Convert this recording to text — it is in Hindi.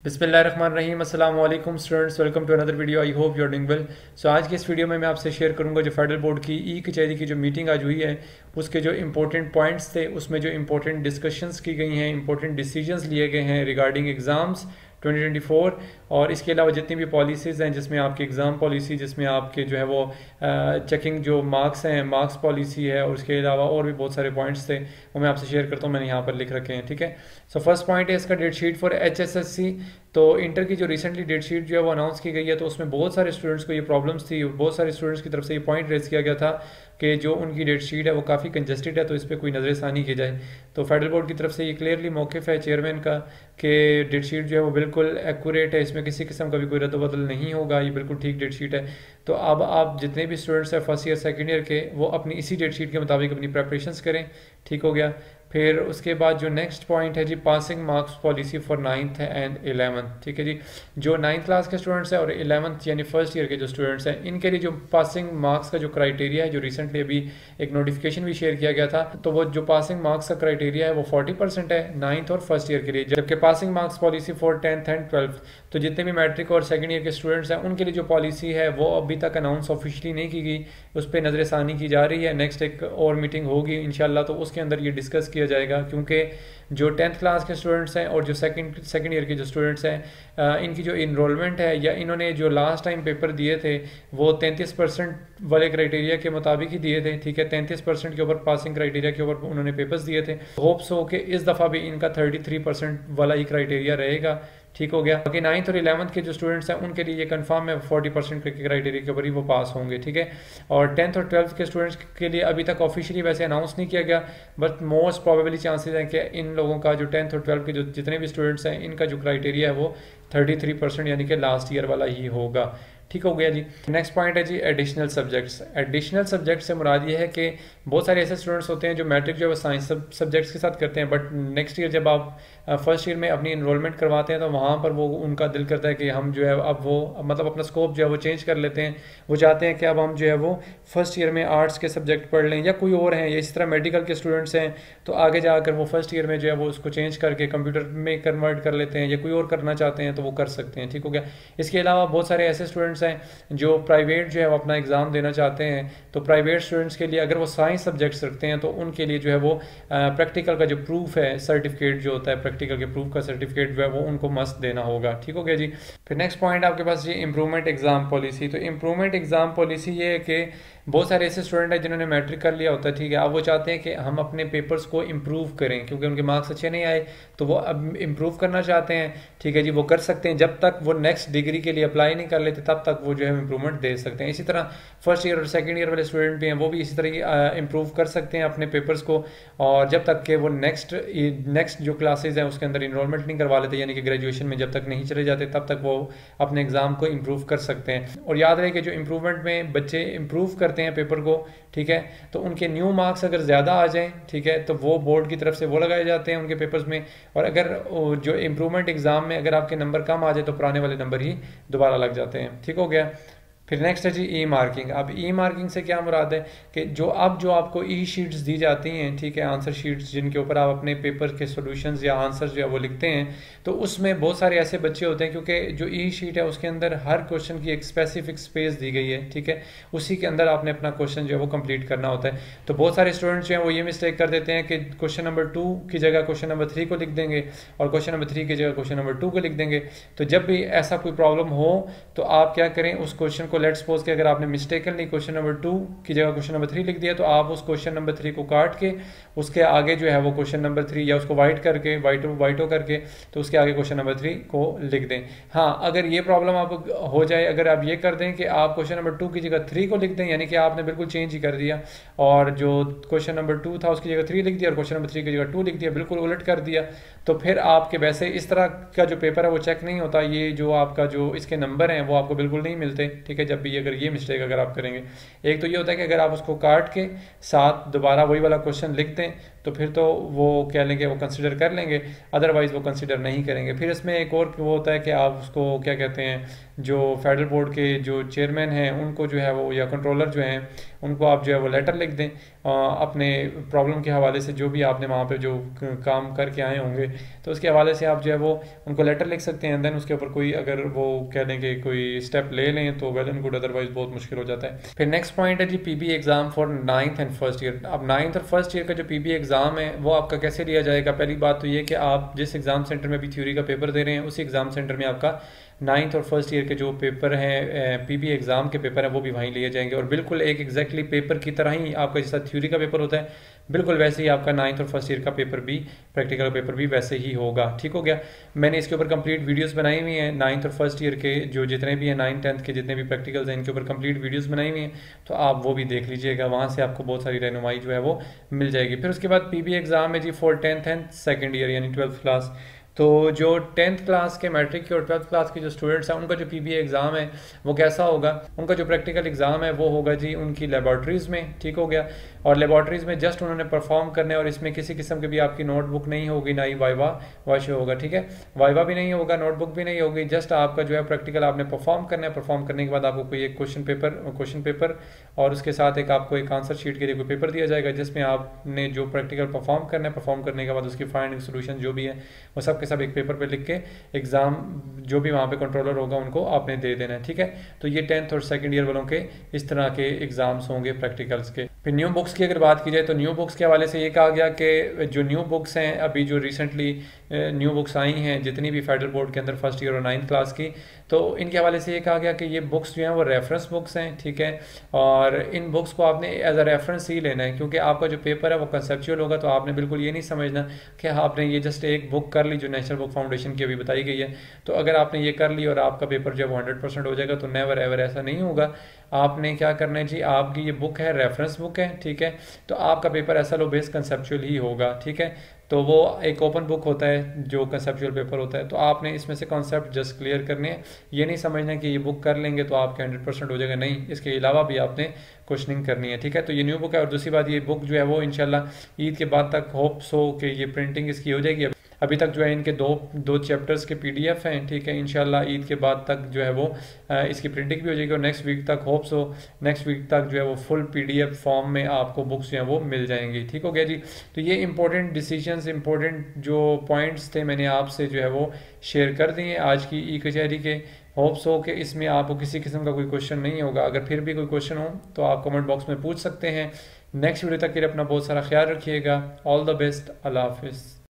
बिस्मिल्लाहिर्रहमानिर्रहीम अस्सलाम वालेकुम students, welcome to another video. I hope you are doing well. So आज की इस वीडियो में मैं आपसे शेयर करूंगा जो फेडरल बोर्ड की ई कचहरी की जो मीटिंग आज हुई है उसके जो इंपॉर्टेंट पॉइंट्स थे, उसमें जो इंपॉर्टेंट डिस्कशंस की गई हैं, इंपॉर्टेंट डिसीजंस लिए गए हैं रिगार्डिंग एग्ज़ाम्स 2024 और इसके अलावा जितनी भी पॉलिसीज़ हैं जिसमें आपकी एग्ज़ाम पॉलिसी, जिसमें आपके जो है वो चेकिंग जो मार्क्स हैं, मार्क्स पॉलिसी है, और उसके अलावा और भी बहुत सारे पॉइंट्स थे वो मैं आपसे शेयर करता हूँ। मैंने यहाँ पर लिख रखे हैं, ठीक है। सो फर्स्ट पॉइंट है इसका डेट शीट फॉर HSSC। तो इंटर की जो रिसेंटली डेट शीट जो है वो अनाउंस की गई है, तो उसमें बहुत सारे स्टूडेंट्स को ये प्रॉब्लम्स थी, बहुत सारे स्टूडेंट्स की तरफ से ये पॉइंट रेज किया गया था कि जो उनकी डेट शीट है वो काफ़ी कंजस्टेड है, तो इस पर कोई नज़रसानी की जाए। तो फेडरल बोर्ड की तरफ से ये क्लियरली मौक़िफ़ है चेयरमैन का कि डेट शीट जो है वो बिल्कुल एक्यूरेट है, इसमें किसी किस्म का भी कोई रद्द-बदल नहीं होगा, ये बिल्कुल ठीक डेट शीट है। तो अब आप जितने भी स्टूडेंट्स हैं फर्स्ट ईयर सेकेंड ईयर के, वो अपनी इसी डेट शीट के मुताबिक अपनी प्रेपरेशंस करें, ठीक हो गया। फिर उसके बाद जो नेक्स्ट पॉइंट है जी, passing marks policy for 9th and 11th, ठीक है जी। जो 9th क्लास के स्टूडेंट्स हैं और 11th यानी फर्स्ट ईयर के जो स्टूडेंट्स हैं, इनके लिए जो पासिंग मार्क्स का जो क्राइटेरिया है, जो रिसेंटली अभी एक नोटिफिकेशन भी शेयर किया गया था, तो वो जो पासिंग मार्क्स का क्राइटेरिया है वो 40% है 9th और फर्स्ट ईयर के लिए, जबकि passing marks policy for 10th and 12th, तो जितने भी मैट्रिक और सेकेंड ईयर के स्टूडेंट्स हैं उनके लिए जो पॉलिसी है वो अभी तक अनाउंस ऑफिशियली नहीं की गई, उस पर नज़रसानी की जा रही है। नेक्स्ट एक और मीटिंग होगी इंशाल्लाह, तो उसके अंदर ये डिस्कस किया जाएगा, क्योंकि जो 10th क्लास के स्टूडेंट्स हैं और जो सेकंड ईयर के जो स्टूडेंट्स हैं, इनकी जो इनरोलमेंट है या इन्होंने जो लास्ट टाइम पेपर दिए थे वो 33% वाले क्राइटेरिया के मुताबिक ही दिए थे, ठीक है। 33% के ऊपर पासिंग क्राइटेरिया के ऊपर उन्होंने पेपर्स दिए थे। होप्स हो कि इस दफ़ा भी इनका 33% वाला ही क्राइटेरिया रहेगा, ठीक हो गया। बाकी 9th और 11th के जो स्टूडेंट्स हैं उनके लिए ये कंफर्म है 40% के क्राइटेरिया के ऊपर ही वो पास होंगे, ठीक है। और 10th और 12th के स्टूडेंट्स के लिए अभी तक ऑफिशियली वैसे अनाउंस नहीं किया गया, बट मोस्ट प्रोबेबली चांसेस हैं कि इन लोगों का जो 10th और 12th के जो जितने भी स्टूडेंट्स हैं इनका जो क्राइटेरिया है वो 33% यानी कि लास्ट ईयर वाला ही होगा, ठीक हो गया जी। नेक्स्ट पॉइंट है जी एडिशनल सब्जेक्ट्स। एडिशनल सब्जेक्ट से मुराद ये है कि बहुत सारे ऐसे स्टूडेंट्स होते हैं जो मैट्रिक जो है साइंस सब्जेक्ट्स के साथ करते हैं, बट नेक्स्ट ईयर जब आप फर्स्ट ईयर में अपनी इनरोलमेंट करवाते हैं तो वहाँ पर वो उनका दिल करता है कि हम जो है अब वो मतलब अपना स्कोप जो है वो चेंज कर लेते हैं। वो चाहते हैं कि अब हम जो है वो फर्स्ट ईयर में आर्ट्स के सब्जेक्ट पढ़ लें या कोई और हैं, या इसी तरह मेडिकल के स्टूडेंट्स हैं तो आगे जाकर वो फर्स्ट ईयर में जो है वो उसको चेंज करके कंप्यूटर में कन्वर्ट कर लेते हैं, या कोई और करना चाहते हैं तो वो कर सकते हैं, ठीक हो गया। इसके अलावा बहुत सारे ऐसे स्टूडेंट्स हैं जो प्राइवेट जो है वो अपना एग्ज़ाम देना चाहते हैं, तो प्राइवेट स्टूडेंट्स के लिए अगर वो साइंस सब्जेक्ट्स रखते हैं तो उनके लिए जो है वो प्रैक्टिकल का जो प्रूफ है, सर्टिफिकेट जो होता है प्रैक्टिकल के प्रूफ का सर्टिफिकेट जो है वो उनको मस्ट देना होगा, ठीक हो गया जी। फिर नेक्स्ट पॉइंट आपके पास ये इंप्रूवमेंट एग्जाम पॉलिसी। तो इंप्रूवमेंट एग्जाम पॉलिसी ये है कि बहुत सारे ऐसे स्टूडेंट हैं जिन्होंने मैट्रिक कर लिया होता है, ठीक है। अब वो चाहते हैं कि हम अपने पेपर्स को इम्प्रूव करें, क्योंकि उनके मार्क्स अच्छे नहीं आए तो वो अब इम्प्रूव करना चाहते हैं, ठीक है जी। वो कर सकते हैं, जब तक वो नेक्स्ट डिग्री के लिए अप्लाई नहीं कर लेते तब तक वो जो है इम्प्रूवमेंट दे सकते हैं। इसी तरह फर्स्ट ईयर और सेकंड ईयर वाले स्टूडेंट भी हैं, वो भी इसी तरह इम्प्रूव कर सकते हैं अपने पेपर्स को, और जब तक कि वो नेक्स्ट जो क्लासेज हैं उसके अंदर इनरोलमेंट नहीं करवा लेते, यानी कि ग्रेजुएशन में जब तक नहीं चले जाते तब तक वो अपने एग्जाम को इम्प्रूव कर सकते हैं। और याद रहे कि जो इम्प्रूवमेंट में बच्चे इम्प्रूव करते हैं पेपर को, ठीक है, तो उनके न्यू मार्क्स अगर ज़्यादा आ जाएं, ठीक है, तो वो बोर्ड की तरफ से वो लगाए जाते हैं उनके पेपर्स में, और अगर जो इम्प्रूवमेंट एग्जाम में अगर आपके नंबर कम आ जाए तो पुराने वाले नंबर ही दोबारा लग जाते हैं, ठीक हो गया। फिर नेक्स्ट है जी ई मार्किंग। अब ई मार्किंग से क्या मुराद है कि जो आपको ई शीट्स दी जाती हैं, ठीक है, आंसर शीट्स जिनके ऊपर आप अपने पेपर के सॉल्यूशंस या आंसर जो है वो लिखते हैं, तो उसमें बहुत सारे ऐसे बच्चे होते हैं, क्योंकि जो ई शीट है उसके अंदर हर क्वेश्चन की एक स्पेसिफिक स्पेस दी गई है, ठीक है, उसी के अंदर आपने अपना क्वेश्चन जो है वो कंप्लीट करना होता है। तो बहुत सारे स्टूडेंट्स जो हैं वो ये मिस्टेक कर देते हैं कि क्वेश्चन नंबर 2 की जगह क्वेश्चन नंबर 3 को लिख देंगे और क्वेश्चन नंबर 3 की जगह क्वेश्चन नंबर 2 को लिख देंगे। तो जब भी ऐसा कोई प्रॉब्लम हो तो आप क्या करें, उस क्वेश्चन को लेट्स सपोज कि अगर आपने मिस्टेकनली क्वेश्चन नंबर 2 की जगह क्वेश्चन नंबर 3 लिख दिया, तो आप उस क्वेश्चन नंबर 3 को काट के उसके आगे जो है वो क्वेश्चन नंबर 3 या उसको वाइट करके वाइटो करके तो उसके आगे क्वेश्चन नंबर 3 को लिख दें। हाँ, अगर ये प्रॉब्लम आप हो जाए, अगर आप ये कर दें कि आप क्वेश्चन नंबर 2 की जगह 3 को लिख दें, यानी कि आपने बिल्कुल चेंज ही कर दिया और जो क्वेश्चन नंबर 2 था उसकी जगह 3 लिख दिया और क्वेश्चन नंबर 3 की जगह 2 लिख दिया, बिल्कुल उलट कर दिया, तो फिर आपके वैसे इस तरह का जो पेपर है वो चेक नहीं होता, ये जो आपका जो इसके नंबर हैं वो आपको बिल्कुल नहीं मिलते, ठीक है, जब भी अगर ये मिस्टेक अगर आप करेंगे। एक तो ये होता है कि अगर आप उसको काट के साथ दोबारा वही वाला क्वेश्चन लिख दें तो फिर तो वो कह लेंगे, वो कंसिडर कर लेंगे, अदरवाइज़ वो कंसिडर नहीं करेंगे। फिर इसमें एक और वो होता है कि आप उसको क्या कहते हैं, जो फेडरल बोर्ड के जो चेयरमैन हैं उनको जो है वो, या कंट्रोलर जो हैं उनको आप जो है वो लेटर लिख दें अपने प्रॉब्लम के हवाले से, जो भी आपने वहाँ पे जो काम करके आए होंगे तो उसके हवाले से आप जो है वो उनको लेटर लिख सकते हैं। देन उसके ऊपर कोई अगर वो कह दें कि कोई स्टेप ले लें तो वेल एंड गुड, अदरवाइज बहुत मुश्किल हो जाता है। फिर नेक्स्ट पॉइंट है जी PB exam for 9th and first year. अब 9th और फर्स्ट ईयर का जो पीबी एग्जाम है वो आपका कैसे लिया जाएगा। पहली बात तो ये कि आप जिस एग्जाम सेंटर में भी थ्योरी का पेपर दे रहे हैं उसी एग्जाम सेंटर में आपका 9th और फर्स्ट ईयर के जो पेपर हैं, पीबी एग्ज़ाम के पेपर हैं, वो भी वहीं लिए जाएंगे। और बिल्कुल एक एग्जैक्टली पेपर की तरह ही आपका जैसा थ्योरी का पेपर होता है, बिल्कुल वैसे ही आपका 9th और फर्स्ट ईयर का पेपर भी, प्रैक्टिकल पेपर भी वैसे ही होगा। ठीक हो गया। मैंने इसके ऊपर कंप्लीट वीडियोस बनाई हुई हैं 9th और फर्स्ट ईयर के जो जितने भी हैं 9th 10th के जितने भी प्रैक्टिकल्स हैं इनके ऊपर कंप्लीट वीडियोस बनाई हुई हैं, तो आप वो भी देख लीजिएगा, वहाँ से आपको बहुत सारी रहनुमाई जो है वो मिल जाएगी। फिर उसके बाद पीबी एग्ज़ाम है जी for 10th and second year यानी 12th क्लास। तो जो 10th क्लास के मैट्रिक के और 12th क्लास के जो स्टूडेंट्स हैं उनका जो पीबी एग्ज़ाम है वो कैसा होगा। उनका जो प्रैक्टिकल एग्ज़ाम है वो होगा जी उनकी लेबॉर्ट्रीज़ में। ठीक हो गया। और लेबॉर्ट्रीज़ में जस्ट उन्होंने परफॉर्म करना है और इसमें किसी किस्म की भी आपकी नोटबुक नहीं होगी, ना ही वाइवा वाशो होगा। ठीक है, वाइवा भी नहीं होगा, नोटबुक भी नहीं होगी, जस्ट आपका जो है प्रैक्टिकल आपने परफॉर्म करना है। परफॉर्म करने के बाद आपको कोई एक क्वेश्चन पेपर और उसके साथ एक आपको एक आंसर शीट के लिए कोई पेपर दिया जाएगा जिसमें आपने जो प्रैक्टिकल परफॉर्म करना है, परफॉर्म करने के बाद उसकी फाइंडिंग सोल्यूशन जो भी है वो सब के सब एक पेपर पे लिख के एग्जाम जो भी वहाँ पे कंट्रोलर होगा उनको आपने दे देना है। ठीक है, तो ये 10th और सेकंड ईयर वालों के इस तरह के एग्जाम्स होंगे प्रैक्टिकल्स के। फिर न्यू बुक्स की अगर बात की जाए तो न्यू बुक्स के हवाले से ये कहा गया कि जो न्यू बुक्स हैं अभी जो रिसेंटली न्यू बुक्स आई हैं जितनी भी फेडरल बोर्ड के अंदर फर्स्ट ईयर और 9th क्लास की, तो इनके हवाले से ये कहा गया कि ये बुक्स जो हैं वो रेफरेंस बुक्स हैं। ठीक है, और इन बुक्स को आपने एज अ रेफरेंस ही लेना है क्योंकि आपका जो पेपर है वो कंसेप्चुअल होगा। तो आपने बिल्कुल ये नहीं समझना कि आपने ये जस्ट एक बुक कर ली जो नेशनल बुक फाउंडेशन की अभी बताई गई है, तो अगर आपने ये कर ली और आपका पेपर जो है 100% हो जाएगा, तो नेवर एवर ऐसा नहीं होगा। आपने क्या करना है जी, आपकी ये बुक है रेफरेंस बुक है। ठीक है, तो आपका पेपर ऐसा लो बेस कंसेप्चुअल ही होगा। ठीक है, तो वो एक ओपन बुक होता है जो कंसेप्चुअल पेपर होता है, तो आपने इसमें से कॉन्सेप्ट जस्ट क्लियर करने हैं। ये नहीं समझना कि ये बुक कर लेंगे तो आपके 100% हो जाएगा, नहीं, इसके अलावा भी आपने क्वेश्चनिंग करनी है। ठीक है, तो ये न्यू बुक है। और दूसरी बात, ये बुक जो है वो इंशाल्लाह ईद के बाद तक होप्स हो कि ये प्रिंटिंग इसकी हो जाएगी। अभी तक जो है इनके दो चैप्टर्स के पीडीएफ हैं। ठीक है, इंशाल्लाह ईद के बाद तक जो है वो इसकी प्रिंटिंग भी हो जाएगी और नेक्स्ट वीक तक होप्स हो नेक्स्ट वीक तक जो है वो फुल पीडीएफ फॉर्म में आपको बुक्स जो है वो मिल जाएंगी। ठीक हो गया जी। तो ये इंपॉर्टेंट डिसीजंस, इंपॉर्टेंट जो पॉइंट्स थे मैंने आपसे जो है वो शेयर कर दिए आज की ई कचहरी के। होप्स हो कि इसमें आपको किसी किस्म का कोई क्वेश्चन नहीं होगा। अगर फिर भी कोई क्वेश्चन हो तो आप कमेंट बॉक्स में पूछ सकते हैं। नेक्स्ट वीडियो तक के लिए अपना बहुत सारा ख्याल रखिएगा। All the best. अल्लाह हाफिज़।